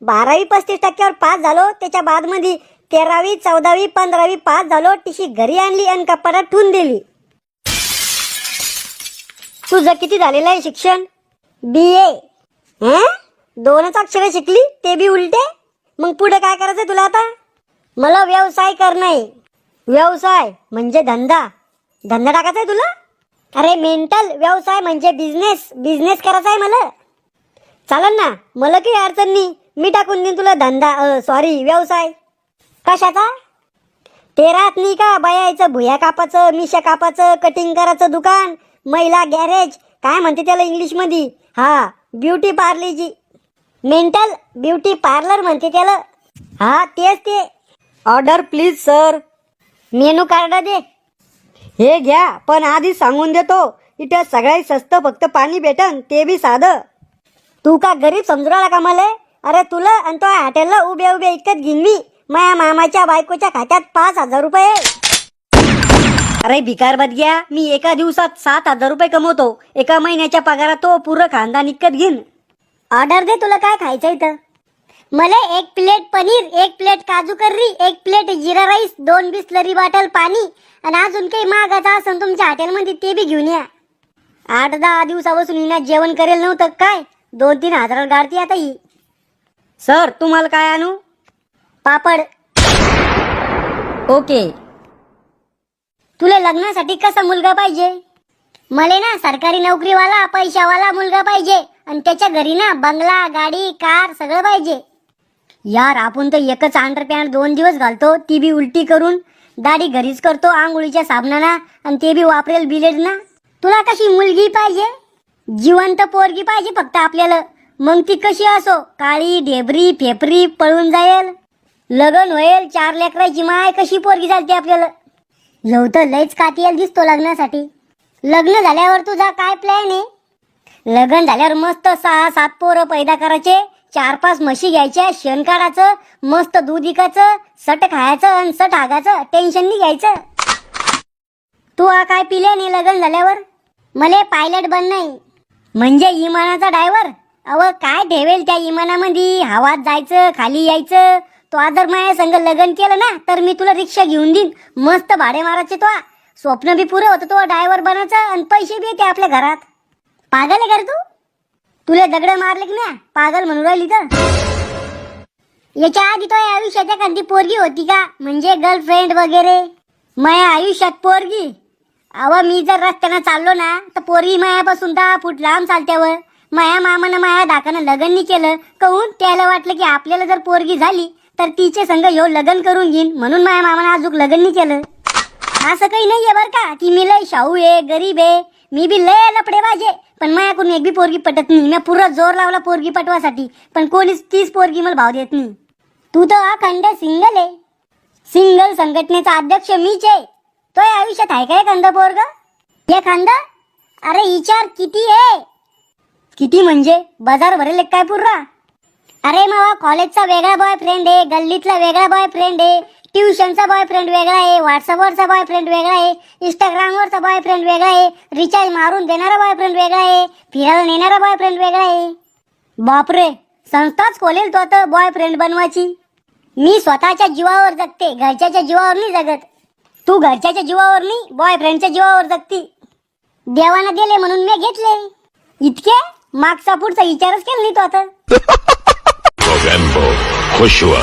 12वी 35% पास झालो. त्याच्या बाद मध्ये 13वी 14वी 15वी पास झालो. टीशी घरी आणली आणि कपाटात ठेवून दिली. तुझं किती झालेलं आहे शिक्षण? BA. दोनच अक्षरे शिकली ते बी उलटे. मग पुढे काय करायचंय तुला आता? मला व्यवसाय करणं. व्यवसाय म्हणजे धंदा. धंदा टाकायचा आहे तुला? अरे मेंटल, व्यवसाय म्हणजे बिझनेस करायचा आहे मला. चालेल ना, मला काही अडचण नाही. मी टाकून देईन तुला धंदा, सॉरी व्यवसाय. कशाचा? ते राहत नाही का बायाचं भुया कापाचं, मिशा कापाचं, कटिंग करायचं दुकान, महिला गॅरेज, काय म्हणते त्याला इंग्लिश मध्ये? हा, ब्युटी पार्लरची. मेंटल, ब्युटी पार्लर म्हणते त्याला. हा तेच ते. Order please sir. Menu card दे. हे घ्या, पण आधी सांगून देतो, इथं सगळ्यात स्वस्त फक्त पाणी भेटन, ते बी साधं. तू का गरीब समजू राहिला का मला? अरे तुला आणि तो हॉटेलला उभ्या इतकत घेईन मी. माझ्या मामाच्या बायकोच्या खात्यात 5,000 रुपये. अरे भिकार बदग्या, मी एका दिवसात 7,000 रुपये कमवतो. एका महिन्याच्या पगारात तो पुरं खानदान इतकत घेईन. ऑर्डर दे, तुला काय खायचं इथं? मला 1 प्लेट पनीर, 1 प्लेट काजू करी, 1 प्लेट जिरा राईस, 2 बिसलरी बॉटल पाणी, आणि अजून काही मागायचं असेल तुमच्या हॉटेलमध्ये ते बी घेऊन या. 8-10 दिवसापासून हिना जेवण करेल नव्हतं काय? 2-3 हजार गाडती आता ही. सर तुम्हाला काय आणू? पापड. ओके. तुला लग्नासाठी कसा मुलगा पाहिजे? मला ना सरकारी नोकरीवाला पैशावाला मुलगा पाहिजे, आणि त्याच्या घरी ना बंगला, गाडी, कार सगळं पाहिजे. यार आपण तर एकच अंडरपॅन्ट 2 दिवस घालतो, ती बी उलटी करून. दाढी घरीच करतो आंघोळीच्या साबणाना, आणि ते बी वापरेल बिलेड ना. तुला कशी मुलगी पाहिजे? जिवंत पोरगी पाहिजे फक्त आपल्याला. मग ती कशी असो, काळी ढेबरी फेपरी पळून जाईल, लग्न होईल, 4 लेकराची माय, कशी पोरगी चालते आपल्याला? ह्यो तर लयच कातियल दिसतो लग्नासाठी. लग्न झाल्यावर तुझा काय प्लॅन आहे? लग्न झाल्यावर मस्त 6-7 पोरं पैदा करायचे, 4-5 म्हशी घ्यायच्या, शेण काढायचं, मस्त दूध विकायचं, सट खायचं आणि सट हागायचं, टेन्शन नाही घ्यायचं. तू काय प्लॅन आहे लग्न झाल्यावर? मला पायलट बनणं. म्हणजे इमानाचा ड्रायव्हर. काय ठेवेल त्या इमानामध्ये? हवात जायचं, खाली यायचं. तो जर माझ्या संग लग्न केलं ना, तर मी तुला रिक्षा घेऊन देईन. मस्त भाडे मारायचे. तो स्वप्न बी पुरं होतं तो ड्रायव्हर बनायचं, आणि पैसे बी येते आपल्या घरात. पागल आहे का रे तू? तुला दगड मारले की ना पागल म्हणून राहिली तर? याच्या आधी तो आयुष्यात एखादी पोरगी होती का? म्हणजे गर्लफ्रेंड वगैरे? माझ्या आयुष्यात पोरगी? मी जर रस्त्यानं चाललो ना, तर पोरगी मायापासून 10 फूट लांब चालत्यावर. माया मामानं माया धाकानं लग्न नाही केलं. कहून त्याला वाटलं की आपल्याला जर पोरगी झाली तर तिचे संग ह्यो लग्न करून घेईन, म्हणून माया मामानं अजून लग्न नाही केलं. असं काही नाहीये बर का की मी लय शाहू आहे, गरीब आहे. मी बी लय लपडे बाजे, पण मायाकडून एक बी पोरगी पटत नाही. मी पुरा जोर लावला पोरगी पटवासाठी, पण कोणीच तीच पोरगी मला भाव देत नाही. तू तर अखंड सिंगल आहे. सिंगल संघटनेचा अध्यक्ष मीच आहे. तो आयुष्यात आहे काय एखादा पोरग? एखादा? अरे विचार किती आहे? किती म्हणजे बाजार भरेल काय पुरा? अरे मावा, कॉलेजचा वेगळा बॉयफ्रेंड आहे, गल्लीतला वेगळा बॉयफ्रेंड आहे, ट्युशनचा बॉयफ्रेंड वेगळा आहे, व्हॉट्सअपवरचा बॉयफ्रेंड वेगळा आहे, इंस्टाग्रामवरचा बॉयफ्रेंड वेगळा आहे, रिचार्ज मारून देणारा बॉयफ्रेंड वेगळा आहे, फिरायला नेणारा बॉयफ्रेंड वेगळा आहे. बापरे, संस्थाच खोलेल तो आता बॉयफ्रेंड बनवायची. मी स्वतःच्या जीवावर जगते, घरच्याच्या जीवावर नाही जगत. तू घरच्याच्या जीवावर नाही, बॉयफ्रेंडच्या जीवावर जगती. देवानं दिले म्हणून मी घेतले. इतके मागचा पुढचा विचारच केला नाही तो आता. खुश हुआ.